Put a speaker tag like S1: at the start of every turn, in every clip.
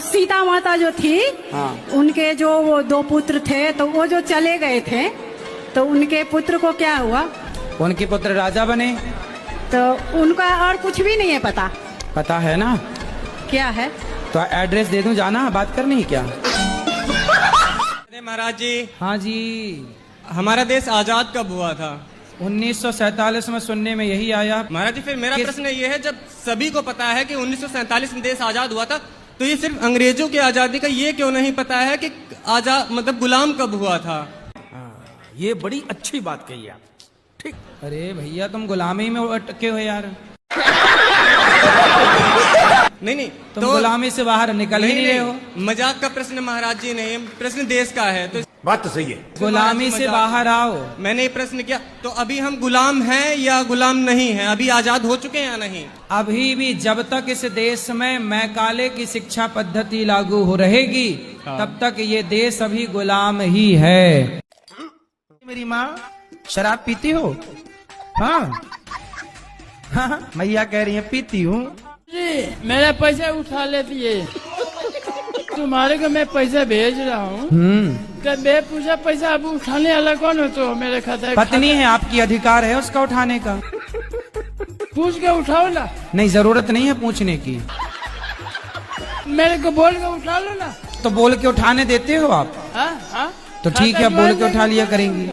S1: सीता माता जो थी,
S2: हाँ।
S1: उनके जो वो 2 पुत्र थे, तो वो जो चले गए थे, तो उनके पुत्र को क्या हुआ?
S2: उनके पुत्र राजा बने।
S1: तो उनका और कुछ भी नहीं है पता?
S2: पता है ना?
S1: क्या है?
S2: तो एड्रेस दे दूं, जाना बात करनी क्या?
S3: अरे महाराज जी।
S2: हाँ जी।
S3: हमारा देश आजाद कब हुआ था?
S2: 1947 में सुनने में यही आया।
S3: महाराज जी, फिर मेरा प्रश्न ये है, जब सभी को पता है कि 1947 में देश आजाद हुआ था, तो ये सिर्फ अंग्रेजों की आजादी का ये क्यों नहीं पता है कि आजाद मतलब गुलाम कब हुआ था?
S4: ये बड़ी अच्छी बात कही आप। ठीक।
S2: अरे भैया तुम गुलामी में अटके हो यार।
S3: नहीं
S2: तुम गुलामी से बाहर निकल ही नहीं रहे हो।
S3: मजाक का प्रश्न महाराज जी नहीं, प्रश्न देश का है। तो
S4: बात तो सही है।
S2: गुलामी से बाहर आओ।
S3: मैंने ये प्रश्न किया, तो अभी हम गुलाम हैं या गुलाम नहीं हैं? अभी आजाद हो चुके हैं या नहीं?
S2: अभी भी जब तक इस देश में मैकाले की शिक्षा पद्धति लागू हो रहेगी, तब तक ये देश अभी गुलाम ही है।
S4: मेरी माँ शराब पीती हो? हाँ हाँ, मैया कह रही है पीती हूँ।
S5: मेरा पैसा उठा लेती है, तुम्हारे को मैं पैसा भेज रहा हूँ। कब मैं पूछा पैसा अब उठाने वाला कौन हो? तो मेरे खाता
S2: पत्नी है आपकी, अधिकार है उसका उठाने का।
S5: पूछ के उठाओ ना।
S2: नहीं, जरूरत नहीं है पूछने की।
S5: मेरे को बोल के उठा लो ना।
S2: तो बोल के उठाने देते हो आप?
S5: हाँ हाँ,
S2: तो ठीक है, बोल के उठा लिया करेंगी।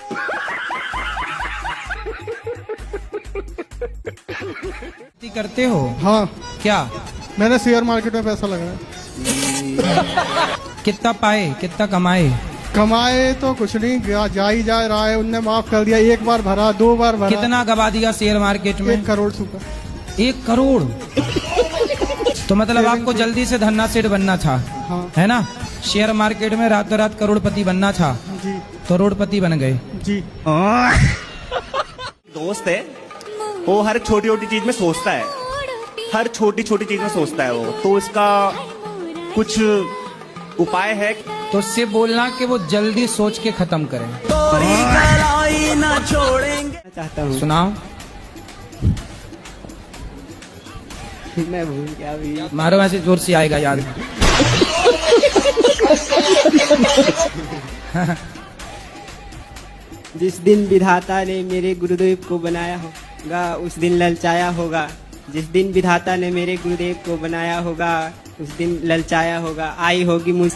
S2: करते हो?
S6: हाँ।
S2: क्या?
S6: मैंने शेयर मार्केट में पैसा लगाया।
S2: कितना पाए, कितना कमाए?
S6: कमाए तो कुछ नहीं, जा ही जा रहा है। उनने माफ कर दिया, 1 बार भरा, 2 बार भरा।
S2: कितना गवा दिया शेयर मार्केट में?
S6: 1 करोड़ रुपए।
S2: 1 करोड़? तो मतलब आपको जल्दी से धन्ना सेठ बनना था।
S6: हाँ।
S2: है ना? शेयर मार्केट में रातों रात करोड़पति बनना था।
S6: जी।
S2: करोड़पति बन गए।
S6: जी।
S7: दोस्त है वो, हर छोटी छोटी चीज में सोचता है, हर छोटी छोटी चीज में सोचता है वो। तो उसका कुछ उपाय है?
S2: तो उससे बोलना कि वो जल्दी सोच के खत्म करें।
S7: ना छोड़ेंगे चाहता हूँ।
S2: सुनाओ।
S7: मैं भूल गया भी।
S2: मारो ऐसे जोर से आएगा याद।
S8: जिस दिन विधाता ने मेरे गुरुदेव को बनाया होगा, उस दिन ललचाया होगा। जिस दिन विधाता ने मेरे गुरुदेव को बनाया होगा, उस दिन ललचाया होगा। आई होगी मुझ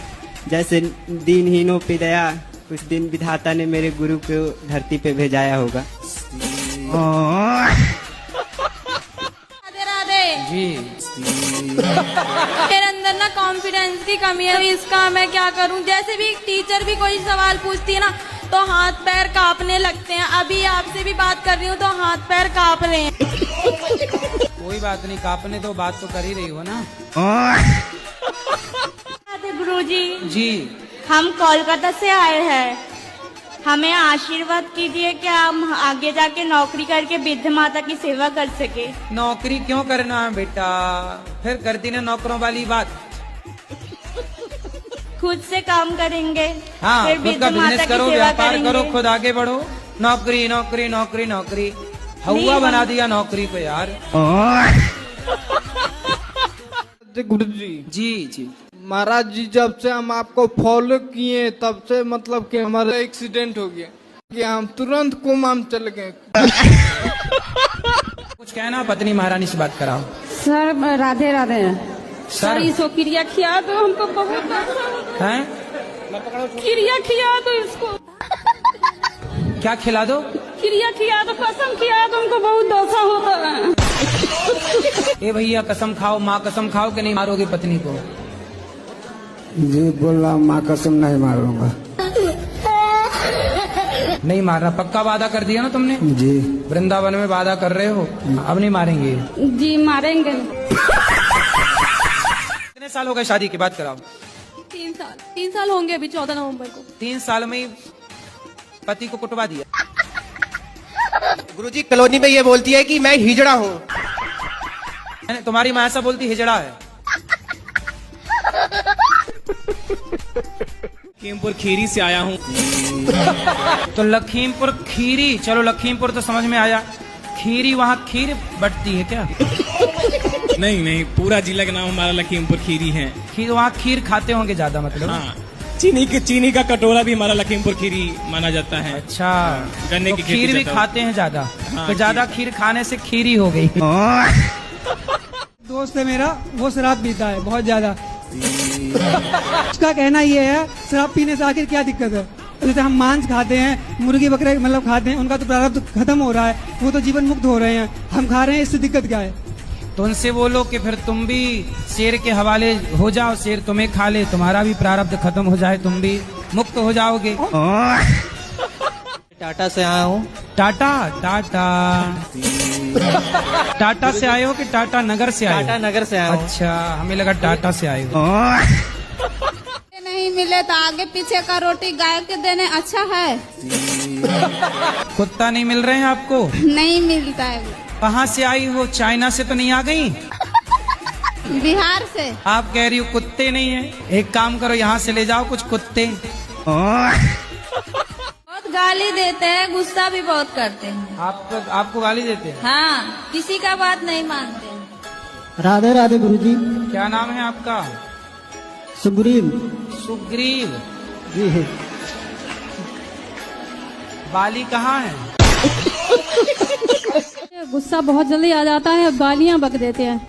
S8: जैसे दीनहीनों पे दया, उस दिन विधाता ने मेरे गुरु को धरती पे भेजाया होगा।
S9: राधे राधे
S2: जी।
S9: मेरे अंदर ना कॉन्फिडेंस की कमी है, इसका मैं क्या करूं? जैसे भी टीचर भी कोई सवाल पूछती है ना, तो हाथ पैर कांपने लगते हैं। अभी आपसे भी बात कर रही हूँ तो हाथ पैर कांप रहे हैं।
S2: कोई बात नहीं, कांपने तो बात तो कर ही रही हो ना।
S9: गुरुजी
S2: जी,
S9: हम कोलकाता से आए हैं, हमें आशीर्वाद कीजिए कि हम आगे जाके नौकरी करके वृद्ध माता की सेवा कर सके।
S2: नौकरी क्यों करना है बेटा? फिर करती ना नौकरों वाली बात।
S9: खुद से काम करेंगे,
S2: हाँ,
S9: फिर
S2: खुद
S9: वृद्ध
S2: का
S9: माता
S2: बिजनेस
S9: की
S2: करो,
S9: सेवा
S2: व्यापार
S9: करेंगे।
S2: करो, खुद आगे बढ़ो। नौकरी नौकरी नौकरी नौकरी, हवा बना दिया नौकरी को यार।
S5: गुरुजी
S2: जी जी।
S5: महाराज जी, जब से हम आपको फॉलो किए तब से मतलब कि हमारा एक्सीडेंट हो गया कि हम तुरंत कोमा में चले गए।
S2: कुछ कहना? पत्नी महारानी से बात कराओ।
S1: सर राधे राधे।
S2: सर
S9: इसको क्रिया खिया दो, हमको बहुत
S2: हैं?
S9: क्रिया खिया दो, इसको
S2: क्या खिला दो?
S9: क्रिया खिया दो, कसम खिया दो, हमको बहुत दोषा होता है।
S2: ए भैया कसम खाओ, माँ कसम खाओ कि नहीं मारोगे पत्नी को?
S10: जी बोला, माँ कसम नहीं मारूंगा।
S2: नहीं मारना, पक्का वादा कर दिया ना तुमने?
S10: जी।
S2: वृंदावन में वादा कर रहे हो, अब नहीं मारेंगे?
S9: जी मारेंगे।
S2: कितने साल हो गए शादी की? बात कराओ।
S9: 3 साल होंगे अभी 14 नवंबर को।
S2: 3 साल में ही पति को कुटवा दिया।
S7: गुरुजी, कॉलोनी में ये बोलती है कि मैं हिजड़ा हूँ।
S2: तुम्हारी माँ ऐसा बोलती हिजड़ा है?
S3: लखीमपुर खीरी से आया हूँ।
S2: तो लखीमपुर खीरी, चलो लखीमपुर तो समझ में आया। खीरी, वहाँ खीर बटती है क्या?
S11: नहीं नहीं, पूरा जिला का नाम हमारा लखीमपुर खीरी है।
S2: खीर, वहाँ खीर खाते होंगे ज्यादा मतलब।
S11: हाँ, चीनी का कटोरा भी हमारा लखीमपुर खीरी माना जाता है।
S2: अच्छा,
S11: गन्ने की
S2: खीर भी खाते हैं ज्यादा।
S11: हाँ,
S2: तो ज्यादा खीर खाने से खीरी हो गई।
S12: दोस्त है मेरा, वो शराब पीता है बहुत ज्यादा। उसका कहना ये है शराब पीने से आखिर क्या दिक्कत है। जैसे हम मांस खाते हैं, मुर्गी बकरे मतलब खाते हैं, उनका तो प्रारब्ध खत्म हो रहा है, वो तो जीवन मुक्त हो रहे हैं, हम खा रहे हैं, इससे दिक्कत क्या है।
S2: तो उनसे बोलो कि फिर तुम भी शेर के हवाले हो जाओ, शेर तुम्हें खा ले, तुम्हारा भी प्रारब्ध खत्म हो जाए, तुम भी मुक्त हो जाओगे।
S13: टाटा से आया हूँ।
S2: टाटा से आए हो कि टाटा नगर से आए हो?
S13: टाटा नगर से आया हूँ।
S2: अच्छा, हमें लगा टाटा से आए हो।
S9: नहीं मिले तो आगे पीछे का रोटी गाय के देने अच्छा है।
S2: कुत्ता नहीं मिल रहे हैं आपको?
S9: नहीं मिलता है।
S2: कहाँ से आई हो? चाइना से तो नहीं आ गई?
S9: बिहार से।
S2: आप कह रही हो कुत्ते नहीं है, एक काम करो यहाँ से ले जाओ कुछ कुत्ते।
S9: बहुत गाली देते हैं, गुस्सा भी बहुत करते हैं।
S2: आपको गाली देते हैं?
S9: हाँ, किसी का बात नहीं मानते।
S12: राधे राधे गुरुजी।
S2: क्या नाम है आपका?
S12: सुग्रीव।
S2: सुग्रीव
S12: जी है।
S2: बाली कहाँ है?
S14: गुस्सा बहुत जल्दी आ जाता है, गालियाँ बक देते हैं।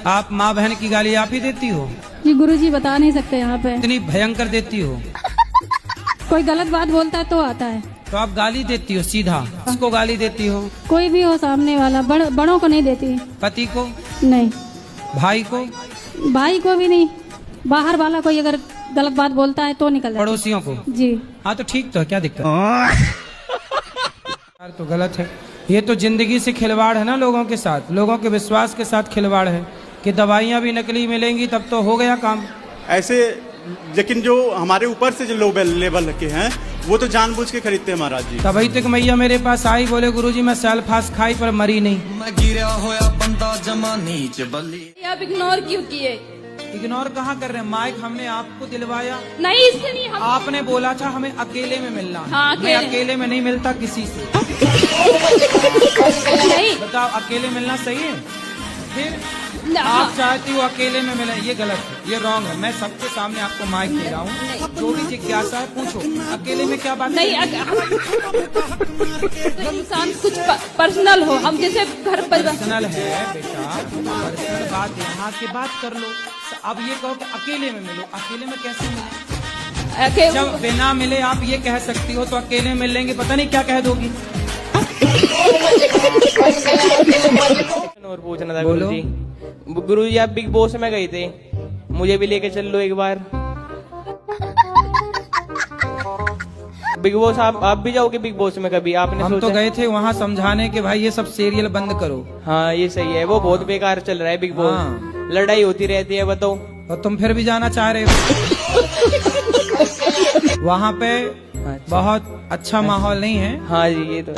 S2: आप माँ बहन की गाली आप ही देती हो?
S14: जी गुरुजी बता नहीं सकते यहाँ पे।
S2: इतनी भयंकर देती हो?
S14: कोई गलत बात बोलता है तो आता है।
S2: तो आप गाली देती हो सीधा? किसको गाली देती हो?
S14: कोई भी हो सामने वाला, बड़ों को नहीं देती।
S2: पति को?
S14: नहीं।
S2: भाई को?
S14: भाई को भी नहीं। बाहर वाला कोई अगर गलत बात बोलता है तो निकल जाती।
S2: पड़ोसियों को?
S14: जी।
S2: हाँ तो ठीक, तो क्या दिक्कत यार, तो गलत है ये। तो जिंदगी से खिलवाड़ है ना लोगों के साथ, लोगों के विश्वास के साथ खिलवाड़ है कि दवाइयाँ भी नकली मिलेंगी तब तो हो गया काम।
S7: ऐसे लेकिन जो हमारे ऊपर से जो लो लेवल के हैं वो तो जानबूझ के खरीदते हैं महाराज जी।
S2: तभी तक मैया मेरे पास आई, बोले गुरुजी मैं सेल्फास खाई पर मरी नहीं।
S13: मैं गिरा होया बंदा जमा नीच बल्ली।
S9: आप इग्नोर क्यों किए?
S2: इग्नोर कहाँ कर रहे हैं? माइक हमने आपको दिलवाया
S9: नहीं, इससे नहीं।
S2: आपने बोला था हमें अकेले में मिलना।
S9: हाँ,
S2: मैं अकेले में नहीं मिलता किसी से।
S9: नहीं
S2: बताओ, अकेले मिलना सही है? फिर आप चाहती हो अकेले में मिले, ये गलत है, ये रॉन्ग है। मैं सबके सामने आपको माइक दे रहा हूँ, जो भी जिज्ञासा है पूछो। अकेले में क्या बात
S9: नहीं, तो इंसान कुछ पर्सनल हो, हम जैसे घर
S2: पर्सनल है बेटा, पर्सनल बात यहाँ की बात कर लो। अब ये कहो कि अकेले में मिलो, अकेले में कैसे मिले? जब बिना मिले आप ये कह सकती हो तो अकेले मिल लेंगे, पता नहीं क्या कह दोगी।
S13: और पूछना था गुरुजी। गुरुजी आप बिग बॉस में गए थे, मुझे भी लेके चल लो एक बार। बिग बॉस आप भी जाओगे बिग बॉस में कभी? आपने
S2: हम तो गए थे वहाँ समझाने के भाई ये सब सीरियल बंद करो।
S13: हाँ ये सही है, वो बहुत बेकार चल रहा है बिग बॉस।
S2: हाँ।
S13: लड़ाई होती रहती है, बताओ।
S2: और तुम फिर भी जाना चाह रहे हो? वहाँ पे बहुत अच्छा माहौल नहीं है।
S13: हाँ जी ये तो